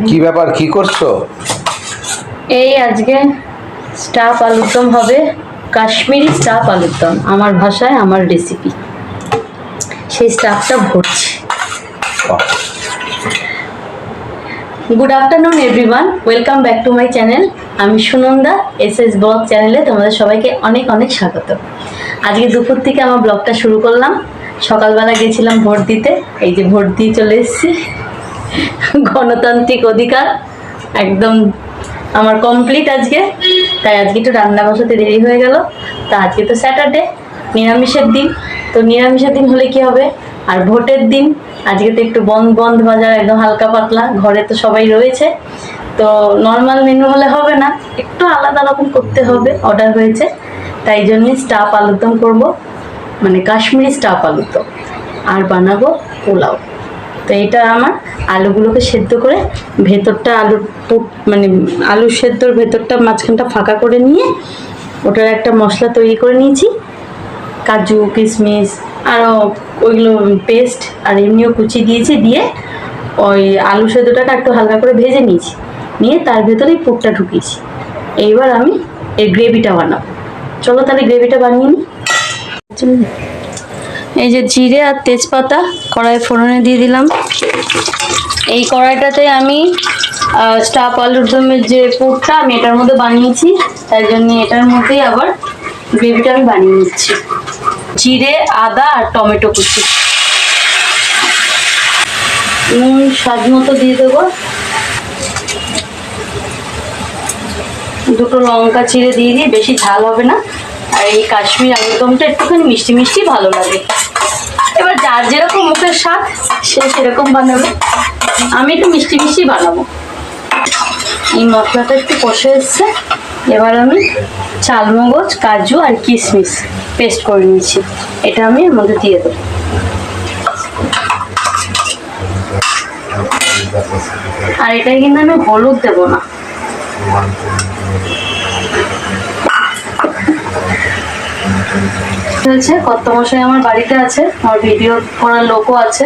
কি ব্যাপার, কি করছো? এই আজকে স্টাফ আলুর দম হবে, কাশ্মীরি স্টাফ আলুর দম, আমার ভাষায় আমার রেসিপি। সেই স্টাফটা ভরছি। Good afternoon everyone, welcome back to my channel. আমি সুনন্দা, এসএস ব্লগ চ্যানেলে তোমাদের সবাইকে অনেক অনেক স্বাগত। আজকে দুপুর থেকে আমার ব্লগটা শুরু করলাম। সকালবেলা গেছিলাম ভোট দিতে, এই যে ভোট দিয়ে চলে এসেছি। গণতান্ত্রিক অধিকার একদম আমার কমপ্লিট আজকে, তাই আজকে একটু রান্না বসাতে দেরি হয়ে গেল। তা আজকে তো স্যাটারডে, নিরামিষের দিন। তো নিরামিষের দিন হলে কি হবে, আর ভোটের দিন আজকে তো একটু বন্ধ বন্ধ বাজার, একদম হালকা পাতলা। ঘরে তো সবাই রয়েছে, তো নর্মাল মেনু হলে হবে না, একটু আলাদা রকম করতে হবে, অর্ডার হয়েছে। তাই জন্যই স্টাফ আলুর দম করবো, মানে কাশ্মীরি স্টাফ আলুর দম, আর বানাবো পোলাও। তো এটা আমার আলুগুলোকে সেদ্ধ করে ভেতরটা আলুর মানে আলু সেদ্ধর ভেতরটা মাঝখানটা ফাঁকা করে নিয়ে ওটার একটা মশলা তৈরি করে নিয়েছি। কাজু কিশমিশ আরও ওইগুলো পেস্ট আর এমনিও কুচি দিয়েছি, দিয়ে ওই আলু সেদ্ধটাকে একটু হালকা করে ভেজে নিয়েছি, নিয়ে তার ভেতরেই পুরটা ঢুকিয়েছি। এইবার আমি এই গ্রেভিটা বানাবো। চলো তাহলে গ্রেভিটা বানিয়ে নিই। এই যে জিরে আর তেজপাতা কড়াই ফোড়নে দিয়ে দিলাম। এই কড়াইটাতে আমি স্টাফ আলুর দমের যে পুরটা আমি এটার মধ্যে বানিয়েছি, তাই জন্য এটার মধ্যেই আবার গ্রেভিটা আমি বানিয়ে নিচ্ছি। জিরে, আদা আর টমেটো কুচি, নুন স্বাদ মতো দিয়ে দেবো, দুটো লঙ্কা চিড়ে দিয়ে দিই, বেশি ঝাল হবে না। আর এই কাশ্মীর আলুর দমটা একটুখানি মিষ্টি মিষ্টি ভালো লাগে। এবার যার যেরকম মুখের স্বাদ সে সেরকম বানাবে, আমি একটু মিষ্টি মিষ্টি বানাবো। এই মশলাটা একটু কষে এসছে, এবার আমি চালমগজ, কাজু আর কিশমিশ পেস্ট করে নিয়েছি, এটা আমি এর মধ্যে দিয়ে দেবো। আর এটাই কিন্তু আমি হলুদ দেবো না। হয়েছে, কর্তামশাই আমার বাড়িতে আছে, আমার ভিডিও করার লোকও আছে।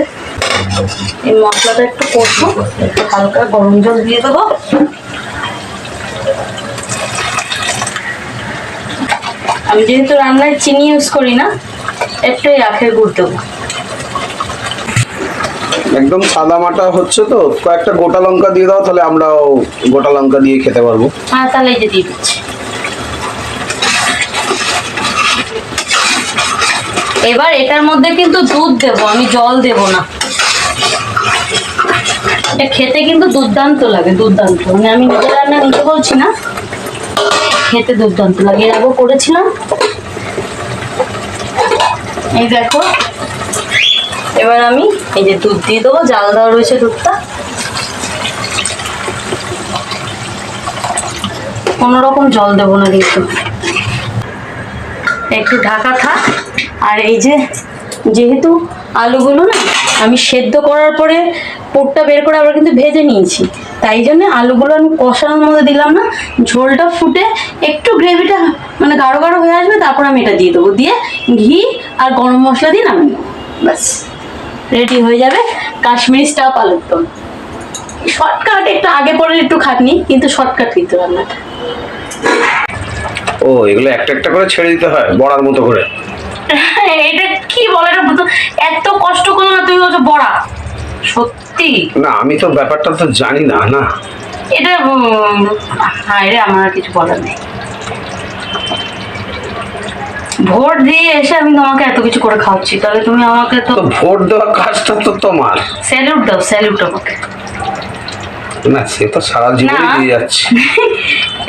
এই মশলাটা একটু কষবো, হালকা গরম জল দিয়ে দেবো। আমি যেহেতু রান্নায় চিনি ইউজ করি না, একটুই আখের গুড় দেবো। একদম সাদা মাটা হচ্ছে তো, কয়েকটা গোটা লঙ্কা দিয়ে দাও, তাহলে আমরাও গোটা লঙ্কা দিয়ে খেতে পারবো। হ্যাঁ, তাহলে এই যে দিয়ে দিচ্ছি। এবার এটার মধ্যে কিন্তু দুধ দেবো, আমি জল দেব না। এটা খেতে কিন্তু দুর্দান্ত লাগে, দুর্দান্ত। মানে আমি নিজের রান্না নিতে বলছি না, খেতে দুর্দান্ত লাগে। এর আগেও করেছিলাম। এই দেখো, এবার আমি এই যে দুধ দিয়ে দেবো, জাল দেওয়া রয়েছে দুধটা। কোনো রকম জল দেবো না কিন্তু, একটু ঢাকা থাক। আর এই যে যেহেতু আলুগুলো না আমি সেদ্ধ করার পরে পুরটা বের করে আবার কিন্তু ভেজে নিয়েছি, তাই জন্য আলুগুলো আমি কষানোর মধ্যে দিলাম না। ঝোলটা ফুটে একটু গ্রেভিটা মানে গাঢ় গাঢ় হয়ে আসবে, তারপর আমি এটা দিয়ে দেবো, দিয়ে ঘি আর গরম মশলা দিয়ে নামিয়ে নেবো। ব্যাস রেডি হয়ে যাবে কাশ্মীরি স্টাফ আলুর দম। শর্টকাট, একটু আগে পরে একটু খাটনি, কিন্তু শর্টকাট কিন্তু রান্নাটা। ও, এগুলো একটা একটা করে ছেড়ে দিতে হয় বড়ার মতো করে? এটা কি বলে, এত কষ্ট করো না তুমি, বলছো বড়া? সত্যি না, আমি তো ব্যাপারটা তো জানি না। না এটা হায় রে, আমার আর কিছু বলার নেই। ভোট দিয়ে এসে আমি তোমাকে এত কিছু করে খাওয়াচ্ছি, তাহলে তুমি আমাকে তো ভোট দেওয়ার কাজটা তো তোমার। স্যালুট দাও, স্যালুট আমাকে। না, সে তো সারা জীবনই দিয়ে যাচ্ছে।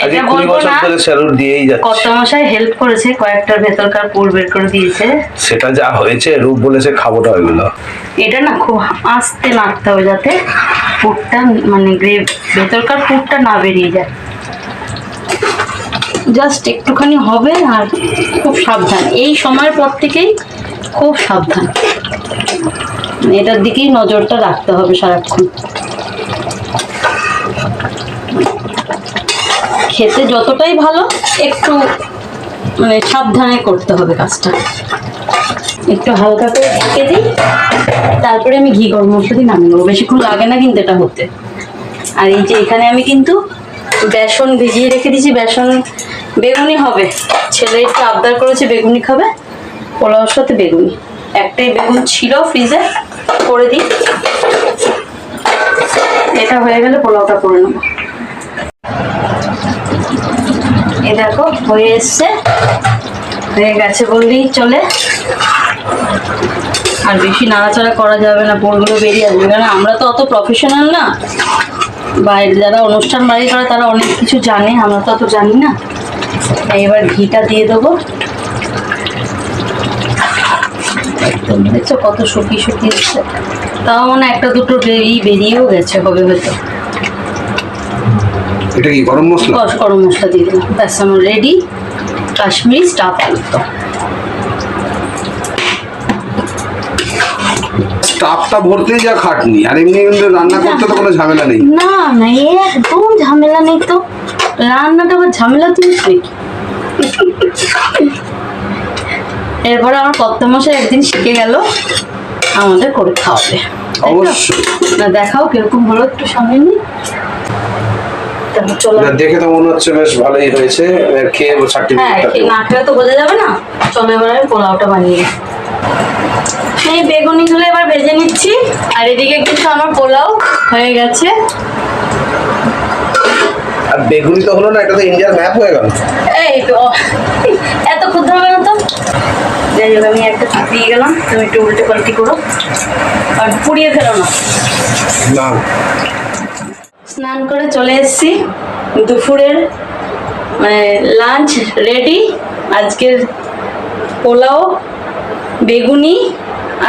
আজকে 20 বছর ধরে স্যালুট দিয়েই যাচ্ছে। কর্তামশাই হেল্প করেছে, কয়েকটার ভেতরকার পুর বের করে দিয়েছে। সেটা যা হয়েছে, রূপ বলেছে খাবোটা ওইগুলো। এটা না খুব আস্তে নাড়তে হবে, যাতে পুরটা মানে ভেতরকার পুরটা না বেরিয়ে যায়। জাস্ট একটুখানি হবে, আর খুব সাবধান। এই সময়ের পর থেকেই খুব সাবধান, এটার দিকেই নজরটা রাখতে হবে সারাক্ষণ। খেতে যতটাই ভালো, একটু মানে সাবধানে করতে হবে কাজটা। একটু হালকা করে ঢেকে দিই, তারপরে আমি ঘি গরম মশলা দিয়ে নামিয়ে নেবো। বেশিক্ষণ লাগে না কিন্তু এটা হতে। আর এই যে এখানে আমি কিন্তু বেসন ভিজিয়ে রেখে দিয়েছি, বেসন বেগুনি হবে। ছেলে একটু আবদার করেছে বেগুনি খাবে, পোলাওর সাথে বেগুনি। একটাই বেগুন ছিল ফ্রিজে, করে দিই। এটা হয়ে গেলে পোলাওটা করে নেব। এ দেখো হয়ে এসছে, হয়ে গেছে বললেই চলে। আর বেশি নাড়াচাড়া করা যাবে না, পোলগুলো বেরিয়ে আসবে, কারণ আমরা তো অত প্রফেশনাল না। বাইরে যারা অনুষ্ঠান বাড়ি করে তারা অনেক কিছু জানে, আমরা তো অত জানি না। এবার ঘিটা দিয়ে দেবো। একদম দেখছো কত শুকিয়ে শুকিয়ে এসছে, তাও মানে একটা দুটো বেরিয়েও গেছে হবে হয়তো। এটা কি গরম মশলা? গরম মশলা দিয়ে দিলাম, ব্যাস আমার রেডি কাশ্মীরি স্টাফ আলুরদম। স্টাফটা ভরতেই যা খাটনি, আর এমনি কিন্তু রান্না করতে তো কোনো ঝামেলা নেই। না না, একদম ঝামেলা নেই তো, রান্নাটা আবার ঝামেলা জিনিস নাকি? এরপরে আমার কর্তামশাই একদিন শিখে গেল আমাদের করে খাওয়াবে। অবশ্যই। না দেখাও কিরকম হলো একটু সামনে নিয়ে। চলো, দেখে তো মনে হচ্ছে বেশ ভালোই হয়েছে, খেয়ে হ্যাঁ সার্টিফিকেট না খেলে তো বোঝা যাবে না। চলো এবার আমি পোলাওটা বানিয়ে নিই। এই বেগুনিগুলো এবার ভেজে নিচ্ছি, আর এদিকে কিন্তু আমার পোলাও হয়ে গেছে। আর বেগুনি তো হলো না, এটা তো ইন্ডিয়ার ম্যাপ হয়ে গেল। এই তো এত ক্ষুদ্র হবে না তো। যাই হোক, আমি একটা দিয়ে গেলাম, তুমি একটু উল্টে পাল্টি করো, আর পুড়িয়ে ফেলো না। না, স্নান করে চলে এসেছি, দুপুরের মানে লাঞ্চ রেডি। আজকের পোলাও, বেগুনি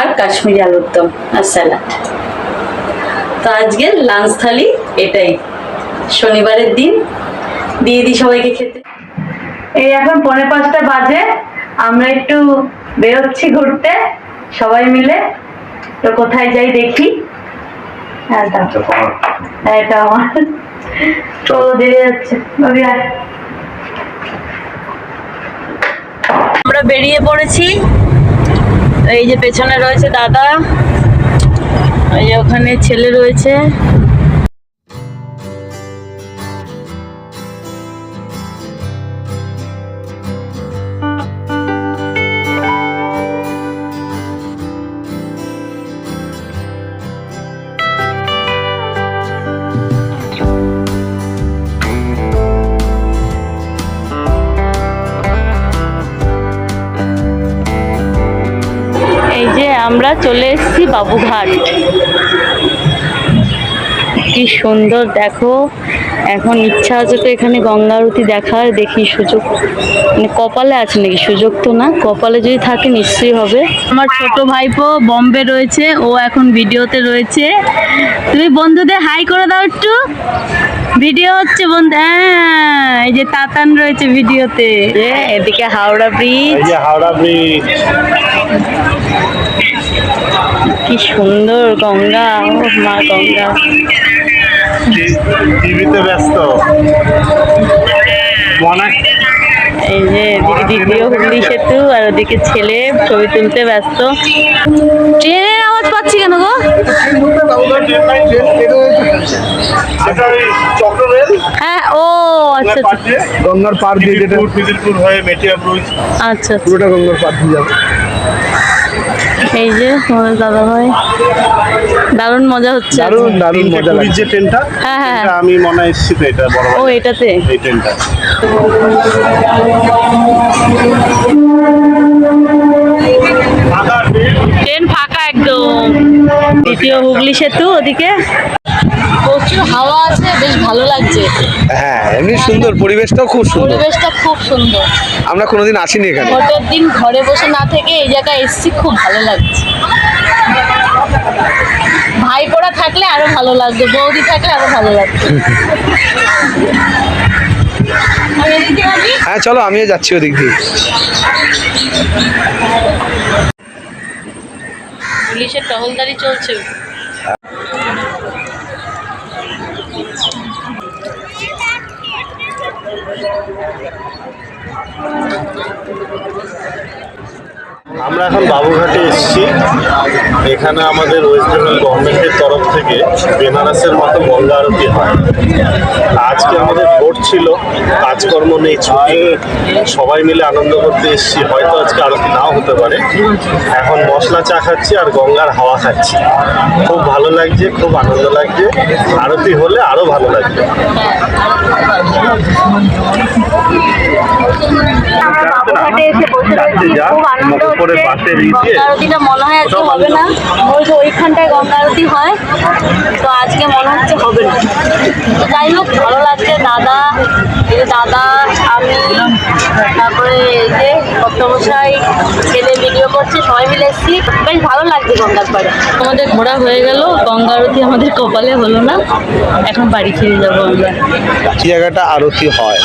আর কাশ্মীরি আলুর দম আর স্যালাড। তো আজকের লাঞ্চ থালি এটাই, শনিবারের দিন দিয়ে দিই সবাইকে খেতে। এই এখন 4:45 বাজে, আমরা একটু বেরোচ্ছি ঘুরতে সবাই মিলে। তো কোথায় যাই দেখি। এটা আমার চলো, দেরি যাচ্ছে। আমরা বেরিয়ে পড়েছি। এই যে পেছনে রয়েছে দাদা, এই যে ওখানে ছেলে রয়েছে। এই যে আমরা চলে এসেছি বাবুঘাট। কি সুন্দর দেখো, এখন ইচ্ছা আছে তো এখানে গঙ্গা আরতি দেখার, দেখি সুযোগ মানে কপালে আছে নাকি, সুযোগ তো না, কপালে যদি থাকে নিশ্চয়ই হবে। আমার ছোট ভাইপো বম্বে রয়েছে, ও এখন ভিডিওতে রয়েছে। তুমি বন্ধুদের হাই করে দাও একটু, ভিডিও হচ্ছে বন্ধু। হ্যাঁ, এই যে তাতান রয়েছে ভিডিওতে। এদিকে হাওড়া ব্রিজ, হাওড়া ব্রিজ, কি সুন্দর গঙ্গা, ও মা গঙ্গা। টিভিতে ব্যস্ত এই যে এদিকে দিদিও হুগলি সেতু, আর ওদিকে ছেলে ছবি তুলতে ব্যস্ত। ট্রেনের আওয়াজ পাচ্ছি কেন গো? হ্যাঁ, ও আচ্ছা গঙ্গার পার দিয়ে যেটা মিদিরপুর হয়ে মেটিয়া ব্রিজ, আচ্ছা পুরোটা গঙ্গার পার দিয়ে যাবে। এই যে তোমাদের দাদা ভাই, দারুণ মজা হচ্ছে। দারুণ দারুণ মজা লাগছে। যে ট্রেনটা, হ্যাঁ হ্যাঁ, আমি মনে হয় এসেছি তো, এটা বড় ও এটাতে এই ট্রেনটা। ট্রেন ফাঁকা একদম। দ্বিতীয় হুগলি সেতু, ওদিকে প্রচুর হাওয়া আছে, বেশ ভালো লাগছে। হ্যাঁ, এমনি সুন্দর, পরিবেশটাও খুব সুন্দর। পরিবেশটা খুব সুন্দর। আমরা কোনোদিন আসিনি এখানে। ভোটের দিন ঘরে বসে না থেকে এই জায়গায় এসেছি, খুব ভালো লাগছে। ভাইপোরা থাকলে আরো ভালো লাগতো, বৌদি থাকলে আরো ভালো লাগতো। হ্যাঁ চলো, আমিও যাচ্ছি ওদিক দিয়ে। পুলিশের টহলদারি চলছে। আমরা এখন বাবুঘাটে এসেছি। এখানে আমাদের ওয়েস্ট বেঙ্গল গভর্নমেন্টের তরফ থেকে বেনারসের মতো গঙ্গা আরতি হয়। আজকে আমাদের ভোট ছিল, কাজকর্ম নেই, ছুটি, সবাই মিলে আনন্দ করতে এসেছি। হয়তো আজকে আরতি নাও হতে পারে। এখন মশলা চা খাচ্ছি আর গঙ্গার হাওয়া খাচ্ছি, খুব ভালো লাগছে, খুব আনন্দ লাগছে। আরতি হলে আরো ভালো লাগবে। আমরা বাবুঘাটে এসে বসে রয়েছি, খুব আনন্দ হচ্ছে। গঙ্গা আরতিটা মনে হয় আজকে হবে না, ওই যে ওইখানটায় গঙ্গা আরতি হয়, তো আজকে মনে হচ্ছে হবে না। তো যাই হোক, ভালো লাগছে। দাদা, এই যে দাদা, আমি, তারপরে এই যে ভক্তমশাই, ছেলে ভিডিও করছে, সবাই মিলে এসেছি। বেশ ভালো লাগছে গঙ্গার পাড়ে। আমাদের ঘোরা হয়ে গেল, গঙ্গা আরতি আমাদের কপালে হলো না, এখন বাড়ি ফিরে যাবো আমরা। জায়গাটা আরতি হয়,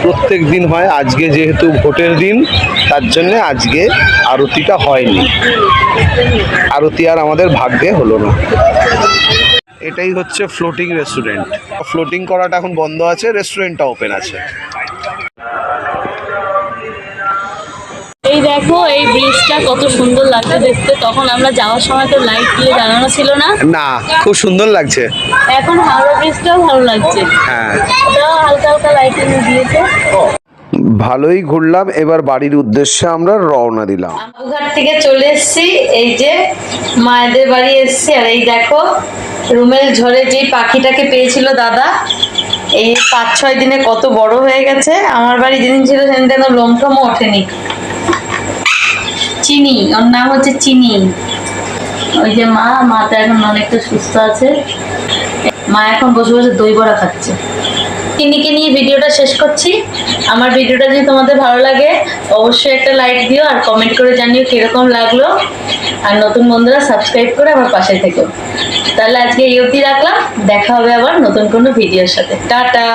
প্রত্যেক দিন হয়। আজকে যেহেতু ভোটের দিন, তার জন্য আজকে আরতিটা হয়নি। আরতি আর আমাদের ভাগ্যে হলো না। এটাই হচ্ছে ফ্লোটিং রেস্টুরেন্ট। ফ্লোটিং করাটা এখন বন্ধ আছে, রেস্টুরেন্টটা ওপেন আছে। এই দেখো, এই ব্রিজটা কত সুন্দর লাগছে দেখতে। তখন আমরা যাওয়ার সময় তো লাইট দিয়ে জানানো ছিল না। না, খুব সুন্দর লাগছে। এখন হাওড়া ব্রিজটাও ভালো লাগছে, হ্যাঁ, ওটাও হালকা হালকা লাইটিং দিয়েছে। ভালোই ঘুরলাম। এবার বাড়ির উদ্দেশ্যে আমরা রওনা দিলাম। বাবুঘাট থেকে চলে এসেছি, এই যে মায়েদের বাড়ি এসেছি। আর এই দেখো, রুমের ঝড়ে যে পাখিটাকে পেয়েছিল দাদা, এই 5-6 দিনে কত বড় হয়ে গেছে। আমার বাড়ি যেদিন ছিল সেদিন যেন লোমঠমও ওঠেনি। চিনি, ওর নাম হচ্ছে চিনি। ওই যে মাটা এখন অনেকটা সুস্থ আছে। মা এখন বসে বসে দই বড়া খাচ্ছে। চিনিকে নিয়ে ভিডিওটা শেষ করছি। আমার ভিডিওটা যদি তোমাদের ভালো লাগে, অবশ্যই একটা লাইক দিও আর কমেন্ট করে জানিও কিরকম লাগলো। আর নতুন বন্ধুরা সাবস্ক্রাইব করে আমার পাশে থেকো। তাহলে আজকে এই অবধি রাখলাম, দেখা হবে আবার নতুন কোনো ভিডিওর সাথে। টাটা।